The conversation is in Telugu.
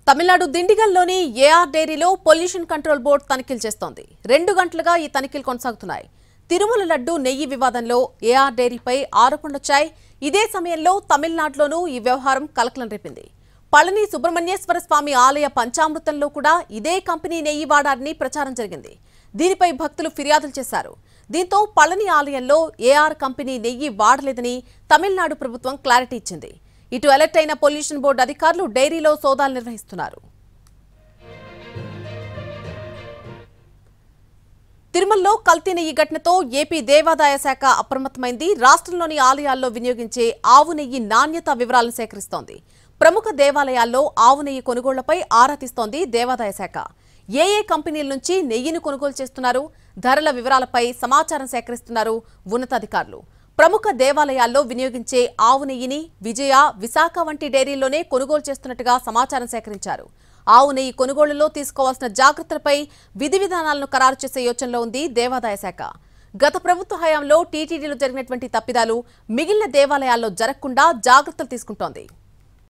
తమిళనాడు దిండిగల్లోని ఏఆర్ డైరీలో పొల్యూషన్ కంట్రోల్ బోర్డు తనిఖీలు చేస్తోంది. 2 గంటలుగా ఈ తనిఖీలు కొనసాగుతున్నాయి. తిరుమల లడ్డు నెయ్యి వివాదంలో ఏఆర్ డైరీపై ఆరోపణలొచ్చాయి. ఇదే సమయంలో తమిళనాడులోనూ ఈ వ్యవహారం కలకలం రేపింది. పళని సుబ్రహ్మణ్యేశ్వర స్వామి ఆలయ పంచామృతంలో కూడా ఇదే కంపెనీ నెయ్యి వాడారని ప్రచారం జరిగింది. దీనిపై భక్తులు ఫిర్యాదులు చేశారు. దీంతో పళని ఆలయంలో ఏఆర్ కంపెనీ నెయ్యి వాడలేదని తమిళనాడు ప్రభుత్వం క్లారిటీ ఇచ్చింది. ఇటు అలర్ట్ అయిన పొల్యూషన్ బోర్డు అధికారులు డైరీలో సోదాలు నిర్వహిస్తున్నారు. తిరుమలలో కల్తీ నెయ్యి ఘటనతో ఏపీ దేవాదాయ శాఖ అప్రమత్తమైంది. రాష్ట్రంలోని ఆలయాల్లో వినియోగించే ఆవు నెయ్యి నాణ్యత వివరాలను సేకరిస్తోంది. ప్రముఖ దేవాలయాల్లో ఆవు నెయ్యి కొనుగోళ్లపై ఆరా తీస్తోంది దేవాదాయ శాఖ. ఏ కంపెనీల నుంచి నెయ్యిని కొనుగోలు చేస్తున్నారు, ధరల వివరాలపై సమాచారం సేకరిస్తున్నారు ఉన్నతాధికారులు. ప్రముఖ దేవాలయాల్లో వినియోగించే ఆవు నెయ్యిని విజయ, విశాఖ వంటి డైరీల్లోనే కొనుగోలు చేస్తున్నట్టుగా సమాచారం సేకరించారు. ఆవు నెయ్యి కొనుగోళ్లలో తీసుకోవాల్సిన జాగ్రత్తలపై విధి విధానాలను ఖరారు చేసే యోచనలో ఉంది దేవాదాయ శాఖ. గత ప్రభుత్వ హయాంలో టీటీడీలో జరిగినటువంటి తప్పిదాలు మిగిలిన దేవాలయాల్లో జరగకుండా జాగ్రత్తలు తీసుకుంటోంది.